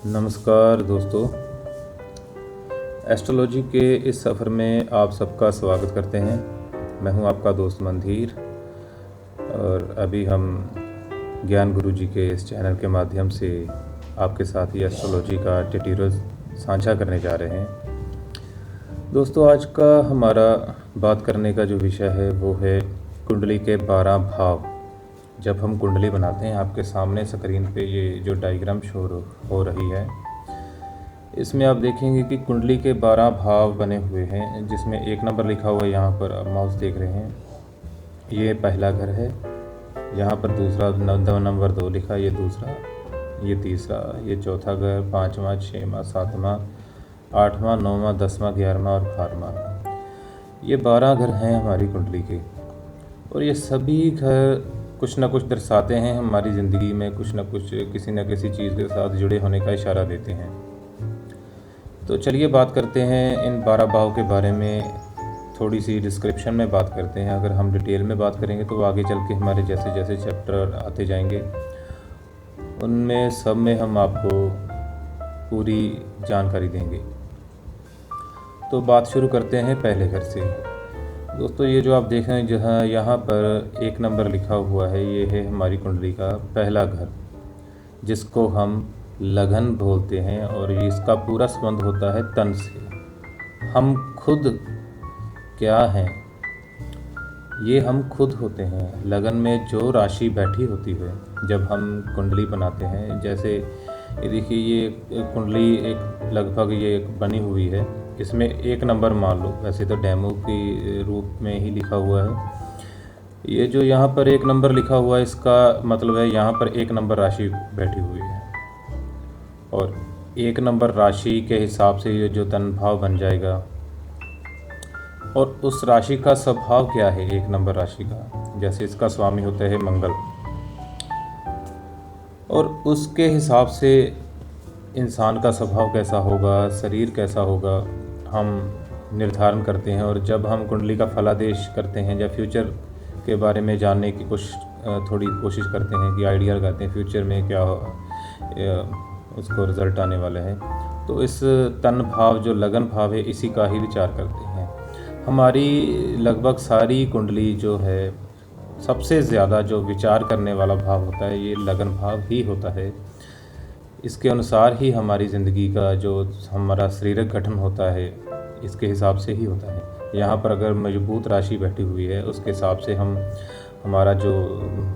नमस्कार दोस्तों, एस्ट्रोलॉजी के इस सफ़र में आप सबका स्वागत करते हैं। मैं हूं आपका दोस्त मंधीर और अभी हम ज्ञान गुरु जी के इस चैनल के माध्यम से आपके साथ ही एस्ट्रोलॉजी का ट्यूटोरियल साझा करने जा रहे हैं। दोस्तों, आज का हमारा बात करने का जो विषय है वो है कुंडली के 12 भाव। जब हम कुंडली बनाते हैं, आपके सामने स्क्रीन पे ये जो डायग्राम शो हो रही है, इसमें आप देखेंगे कि कुंडली के 12 भाव बने हुए हैं, जिसमें 1 नंबर लिखा हुआ है। यहाँ पर आप माउस देख रहे हैं, ये पहला घर है। यहाँ पर दूसरा नंबर 2 लिखा, ये दूसरा, ये तीसरा, ये चौथा घर, 5वां, 6वां, 7वां, 8वां, 9वां, 10वां, 11वां और 12वां। ये 12 घर हैं हमारी कुंडली के, और ये सभी घर कुछ ना कुछ दर्शाते हैं हमारी ज़िंदगी में, कुछ ना कुछ किसी न किसी चीज़ के साथ जुड़े होने का इशारा देते हैं। तो चलिए बात करते हैं इन 12 भाव के बारे में, थोड़ी सी डिस्क्रिप्शन में बात करते हैं। अगर हम डिटेल में बात करेंगे तो आगे चल के हमारे जैसे जैसे चैप्टर आते जाएंगे, उनमें सब में हम आपको पूरी जानकारी देंगे। तो बात शुरू करते हैं पहले घर से। दोस्तों, ये जो आप देख रहे हैं, जहाँ यहाँ पर 1 नंबर लिखा हुआ है, ये है हमारी कुंडली का पहला घर, जिसको हम लगन बोलते हैं, और इसका पूरा संबंध होता है तन से। हम खुद क्या हैं, ये हम खुद होते हैं। लगन में जो राशि बैठी होती है जब हम कुंडली बनाते हैं, जैसे ये देखिए, ये कुंडली एक लगभग ये एक बनी हुई है, इसमें 1 नंबर मान लो, वैसे तो डेमो की रूप में ही लिखा हुआ है। ये जो यहाँ पर 1 नंबर लिखा हुआ है, इसका मतलब है यहाँ पर 1 नंबर राशि बैठी हुई है, और 1 नंबर राशि के हिसाब से ये जो तन भाव बन जाएगा। और उस राशि का स्वभाव क्या है 1 नंबर राशि का, जैसे इसका स्वामी होता है मंगल, और उसके हिसाब से इंसान का स्वभाव कैसा होगा, शरीर कैसा होगा, हम निर्धारण करते हैं। और जब हम कुंडली का फलादेश करते हैं या फ्यूचर के बारे में जानने की थोड़ी कोशिश करते हैं कि आइडिया लगाते हैं फ्यूचर में क्या उसको रिज़ल्ट आने वाला है, तो इस तन भाव जो लगन भाव है, इसी का ही विचार करते हैं। हमारी लगभग सारी कुंडली जो है, सबसे ज़्यादा जो विचार करने वाला भाव होता है, ये लगन भाव ही होता है। इसके अनुसार ही हमारी ज़िंदगी का जो हमारा शारीरिक गठन होता है, इसके हिसाब से ही होता है। यहाँ पर अगर मजबूत राशि बैठी हुई है, उसके हिसाब से हमारा जो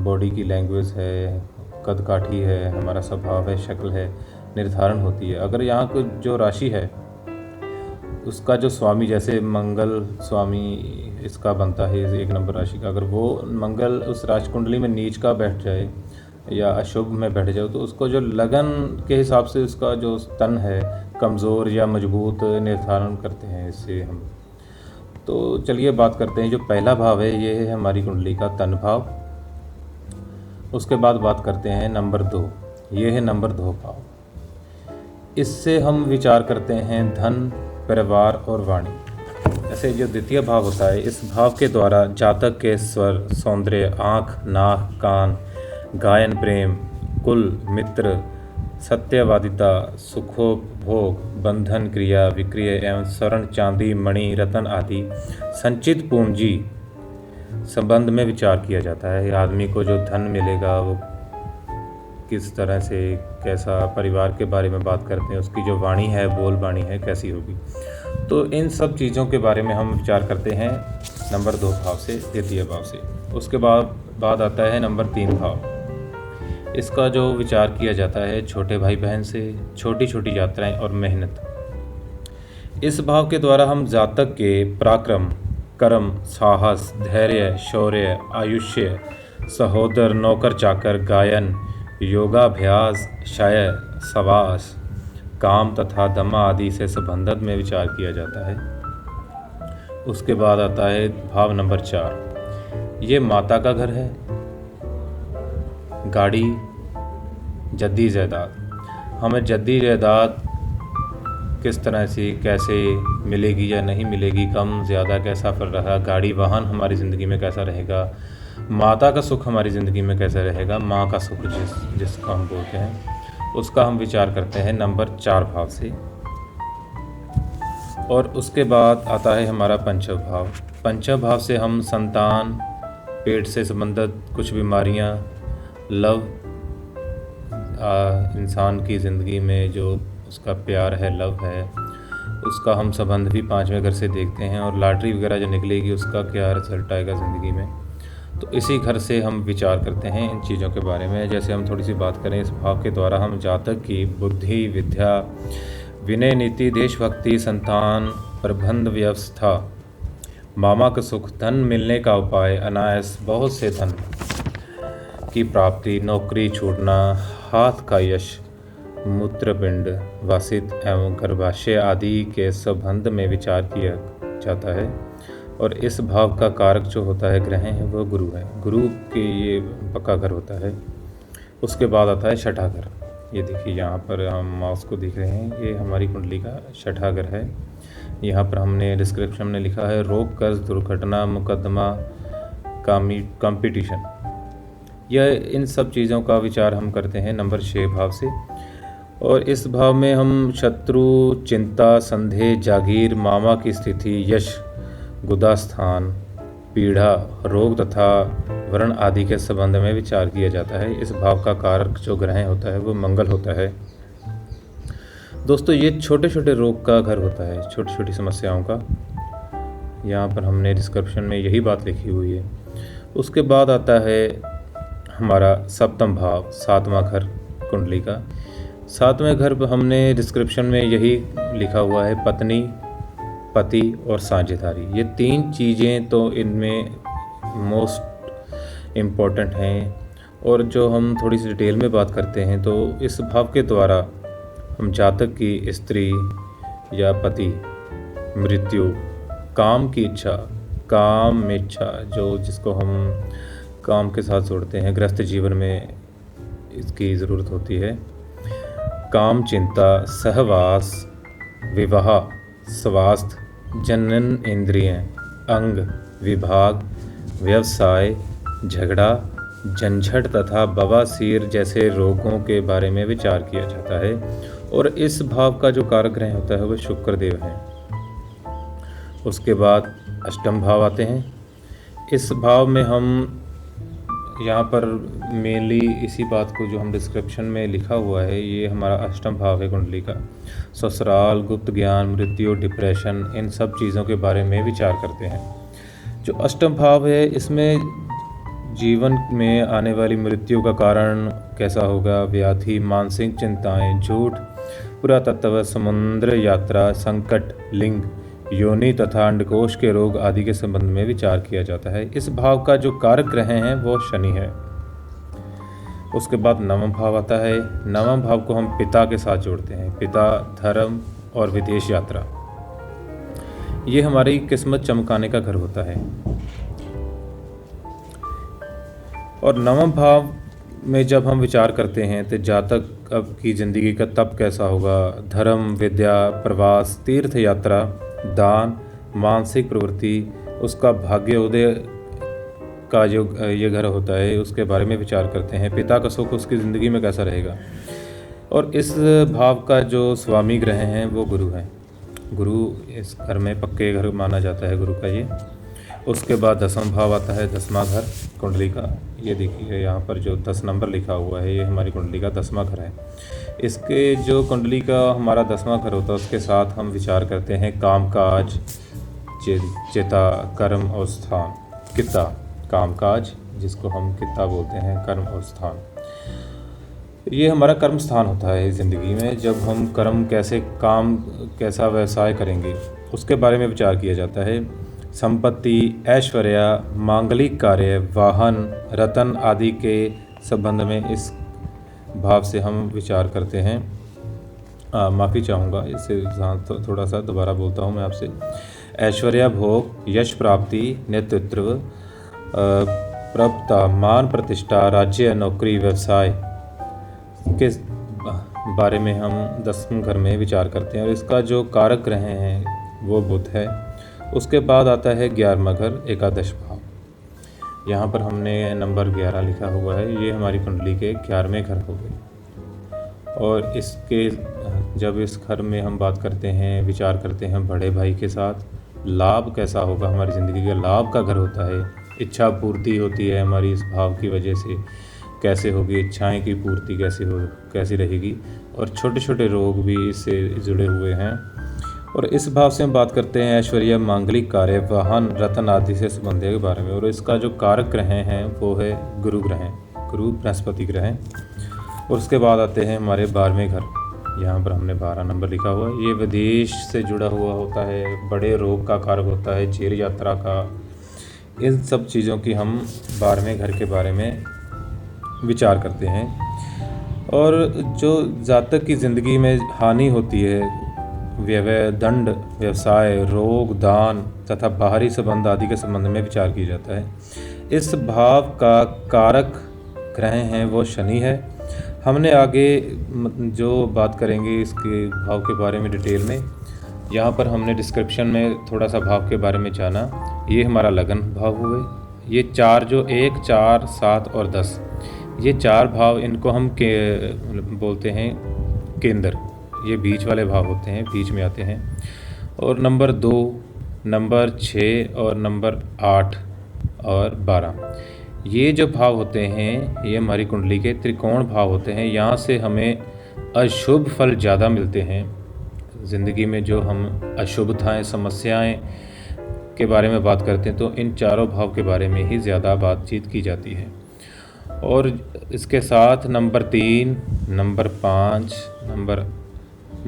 बॉडी की लैंग्वेज है, कद काठी है, हमारा स्वभाव है, शक्ल है, निर्धारण होती है। अगर यहाँ को जो राशि है, उसका जो स्वामी, जैसे मंगल स्वामी इसका बनता है 1 नंबर राशि का, अगर वो मंगल उस राशि कुंडली में नीच का बैठ जाए या अशुभ में बैठ जाए, तो उसको जो लगन के हिसाब से उसका जो तन है, कमज़ोर या मजबूत निर्धारण करते हैं इससे हम। तो चलिए बात करते हैं, जो पहला भाव है ये है हमारी कुंडली का तन भाव। उसके बाद बात करते हैं नंबर 2, ये है नंबर 2 भाव। इससे हम विचार करते हैं धन, परिवार और वाणी। ऐसे जो द्वितीय भाव होता है, इस भाव के द्वारा जातक के स्वर, सौंदर्य, आँख, नाक, कान, गायन, प्रेम, कुल, मित्र, सत्यवादिता, सुखोपभोग, बंधन, क्रिया, विक्रिय एवं स्वर्ण, चांदी, मणि, रत्न आदि संचित पूंजी संबंध में विचार किया जाता है। आदमी को जो धन मिलेगा वो किस तरह से, कैसा, परिवार के बारे में बात करते हैं, उसकी जो वाणी है, बोल वाणी है, कैसी होगी। तो इन सब चीज़ों के बारे में हम विचार करते हैं नंबर 2 भाव से, द्वितीय भाव से। उसके बाद आता है नंबर 3 भाव। इसका जो विचार किया जाता है छोटे भाई बहन से, छोटी छोटी यात्राएं और मेहनत। इस भाव के द्वारा हम जातक के पराक्रम, कर्म, साहस, धैर्य, शौर्य, आयुष्य, सहोदर, नौकर चाकर, गायन, योगाभ्यास, शय, सवास, काम तथा दमा आदि से संबंधित में विचार किया जाता है। उसके बाद आता है भाव नंबर 4, ये माता का घर है। गाड़ी, जद्दी जायदाद, हमें जद्दी जायदाद किस तरह से, कैसे मिलेगी या नहीं मिलेगी, कम ज़्यादा कैसा फल रहा, गाड़ी वाहन हमारी ज़िंदगी में कैसा रहेगा, माता का सुख हमारी ज़िंदगी में कैसा रहेगा, माँ का सुख जिसको हम बोलते हैं, उसका हम विचार करते हैं नंबर 4 भाव से। और उसके बाद आता है हमारा पंचम भाव। पंचम भाव से हम संतान, पेट से संबंधित कुछ बीमारियाँ, लव, इंसान की ज़िंदगी में जो उसका प्यार है, लव है, उसका हम संबंध भी 5वें घर से देखते हैं। और लॉटरी वगैरह जो निकलेगी उसका क्या रिजल्ट आएगा ज़िंदगी में, तो इसी घर से हम विचार करते हैं इन चीज़ों के बारे में। जैसे हम थोड़ी सी बात करें, इस भाव के द्वारा हम जातक की बुद्धि, विद्या, विनय, नीति, देशभक्ति, संतान, प्रबंध व्यवस्था, मामा का सुख, धन मिलने का उपाय, अनायास बहुत से धन की प्राप्ति, नौकरी छूटना, हाथ का यश, मूत्रपिंड, वासित एवं गर्भाशय आदि के संबंध में विचार किया जाता है। और इस भाव का कारक जो होता है, ग्रह है, वो गुरु है। गुरु के ये पक्का घर होता है। उसके बाद आता है छठा घर। ये देखिए यहाँ पर हम माउस को देख रहे हैं, ये हमारी कुंडली का छठा घर है। यहाँ पर हमने डिस्क्रिप्शन में लिखा है रोग, कर्ज, दुर्घटना, मुकदमा, कंपटीशन। यह इन सब चीज़ों का विचार हम करते हैं नंबर 6 भाव से। और इस भाव में हम शत्रु, चिंता, संदेह, जागीर, मामा की स्थिति, यश, गुदा स्थान, पीड़ा, रोग तथा वर्ण आदि के संबंध में विचार किया जाता है। इस भाव का कारक जो ग्रह होता है वो मंगल होता है। दोस्तों, ये छोटे छोटे रोग का घर होता है, छोटी छोटी समस्याओं का। यहाँ पर हमने डिस्क्रिप्शन में यही बात लिखी हुई है। उसके बाद आता है हमारा सप्तम भाव, 7वां घर कुंडली का। 7वें घर पर हमने डिस्क्रिप्शन में यही लिखा हुआ है, पत्नी, पति और साझेदारी। ये 3 चीज़ें तो इनमें मोस्ट इम्पॉर्टेंट हैं। और जो हम थोड़ी सी डिटेल में बात करते हैं तो इस भाव के द्वारा हम जातक की स्त्री या पति, मृत्यु, काम की इच्छा, काम इच्छा जो जिसको हम काम के साथ जोड़ते हैं, गृहस्थ जीवन में इसकी ज़रूरत होती है, काम, चिंता, सहवास, विवाह, स्वास्थ्य, जनन इंद्रिय, अंग, विभाग, व्यवसाय, झगड़ा, झंझट तथा बवासीर जैसे रोगों के बारे में विचार किया जाता है। और इस भाव का जो कारक ग्रह होता है वह शुक्र देव है। उसके बाद अष्टम भाव आते हैं। इस भाव में हम यहाँ पर मेनली इसी बात को जो हम डिस्क्रिप्शन में लिखा हुआ है, ये हमारा अष्टम भाव है कुंडली का। ससुराल, गुप्त ज्ञान, मृत्यु, डिप्रेशन, इन सब चीज़ों के बारे में विचार करते हैं। जो अष्टम भाव है, इसमें जीवन में आने वाली मृत्यु का कारण कैसा होगा, व्याधि, मानसिक चिंताएं, झूठ, पुरातत्व, समुद्र यात्रा, संकट, लिंग, योनि तथा अंडकोश के रोग आदि के संबंध में विचार किया जाता है। इस भाव का जो कारक ग्रह हैं वो शनि है। उसके बाद नवम भाव आता है। नवम भाव को हम पिता के साथ जोड़ते हैं, पिता, धर्म और विदेश यात्रा। ये हमारी किस्मत चमकाने का घर होता है। और नवम भाव में जब हम विचार करते हैं तो जातक अब की ज़िंदगी का तब कैसा होगा, धर्म, विद्या, प्रवास, तीर्थ यात्रा, दान, मानसिक प्रवृत्ति, उसका भाग्योदय का जो ये घर होता है उसके बारे में विचार करते हैं। पिता का सुख उसकी ज़िंदगी में कैसा रहेगा। और इस भाव का जो स्वामी ग्रह हैं वो गुरु हैं। गुरु इस घर में पक्के घर माना जाता है गुरु का ये। उसके बाद 10वां भाव आता है, 10वां घर कुंडली का। ये देखिए यहाँ पर जो 10 नंबर लिखा हुआ है, ये हमारी कुंडली का 10वां घर है। इसके जो कुंडली का हमारा 10वां घर होता है उसके साथ हम विचार करते हैं कामकाज, चिता, कर्म और स्थान। किता, कामकाज जिसको हम किता बोलते हैं, कर्म और स्थान। ये हमारा कर्म स्थान होता है ज़िंदगी में। जब हम कर्म कैसे, काम कैसा व्यवसाय करेंगे उसके बारे में विचार किया जाता है। संपत्ति, ऐश्वर्य, मांगलिक कार्य, वाहन, रतन आदि के संबंध में इस भाव से हम विचार करते हैं। माफ़ी चाहूँगा, इससे थोड़ा सा दोबारा बोलता हूँ मैं आपसे। ऐश्वर्य, भोग, यश प्राप्ति, नेतृत्व, प्रभुता, मान प्रतिष्ठा, राज्य, नौकरी, व्यवसाय के बारे में हम 10वें घर में विचार करते हैं। और इसका जो कारक ग्रह हैं वो बुध है। उसके बाद आता है 11वां घर, एकादश भाव। यहाँ पर हमने नंबर 11 लिखा हुआ है, ये हमारी कुंडली के 11वें घर हो गए। और इसके जब इस घर में हम बात करते हैं, विचार करते हैं बड़े भाई के साथ, लाभ कैसा होगा, हमारी ज़िंदगी का लाभ का घर होता है, इच्छा पूर्ति होती है हमारी इस भाव की वजह से, कैसे होगी, इच्छाएं की पूर्ति कैसी रहेगी, और छोटे छोटे रोग भी इससे जुड़े हुए हैं। और इस भाव से हम बात करते हैं ऐश्वर्य, मांगलिक कार्य, वाहन, रत्न आदि से संबंधित के बारे में। और इसका जो कारक ग्रह हैं वो है गुरु ग्रह, गुरु बृहस्पति ग्रह। और उसके बाद आते हैं हमारे 12वें घर, यहाँ पर हमने 12 नंबर लिखा हुआ है। ये विदेश से जुड़ा हुआ होता है, बड़े रोग का कारक होता है, चेर यात्रा का, इन सब चीज़ों की हम 12वें घर के बारे में विचार करते हैं। और जो जातक की ज़िंदगी में हानि होती है, व्यय, दंड, व्यवसाय, रोग, दान तथा बाहरी संबंध आदि के संबंध में विचार किया जाता है। इस भाव का कारक ग्रह हैं वो शनि है। हमने आगे जो बात करेंगे इसके भाव के बारे में डिटेल में, यहाँ पर हमने डिस्क्रिप्शन में थोड़ा सा भाव के बारे में जाना। ये हमारा लगन भाव हुए, ये 4 जो 1, 4, 7 और 10, ये 4 भाव, इनको हम बोलते हैं केंद्र, ये बीच वाले भाव होते हैं, बीच में आते हैं। और नंबर 2, नंबर 6 और नंबर 8 और 12, ये जो भाव होते हैं ये हमारी कुंडली के त्रिकोण भाव होते हैं। यहाँ से हमें अशुभ फल ज़्यादा मिलते हैं। ज़िंदगी में जो हम अशुभताएँ, समस्याएं के बारे में बात करते हैं तो इन चारों भाव के बारे में ही ज़्यादा बातचीत की जाती है। और इसके साथ नंबर 3, नंबर 5, नंबर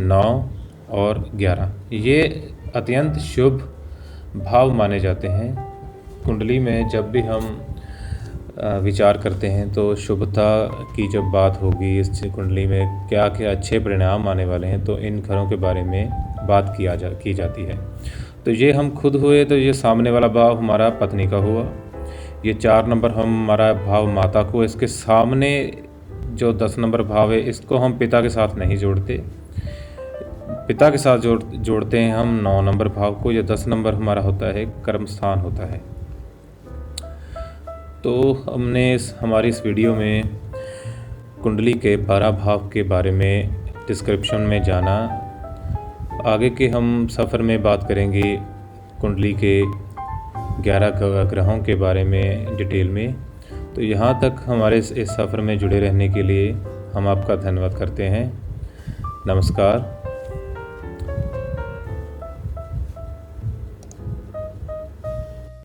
9 और 11, ये अत्यंत शुभ भाव माने जाते हैं। कुंडली में जब भी हम विचार करते हैं तो शुभता की जब बात होगी, इस कुंडली में क्या क्या अच्छे परिणाम आने वाले हैं, तो इन घरों के बारे में बात की जाती है। तो ये हम खुद हुए, तो ये सामने वाला भाव हमारा पत्नी का हुआ, ये 4 नंबर हमारा भाव माता को, इसके सामने जो 10 नंबर भाव है इसको हम पिता के साथ नहीं जोड़ते, पिता के साथ जोड़ते हैं हम 9 नंबर भाव को। ये 10 नंबर हमारा होता है कर्म स्थान होता है। तो हमने हमारी इस वीडियो में कुंडली के 12 भाव के बारे में डिस्क्रिप्शन में जाना। आगे के हम सफ़र में बात करेंगे कुंडली के 11 ग्रहों के बारे में डिटेल में। तो यहाँ तक हमारे इस सफ़र में जुड़े रहने के लिए हम आपका धन्यवाद करते हैं। नमस्कार।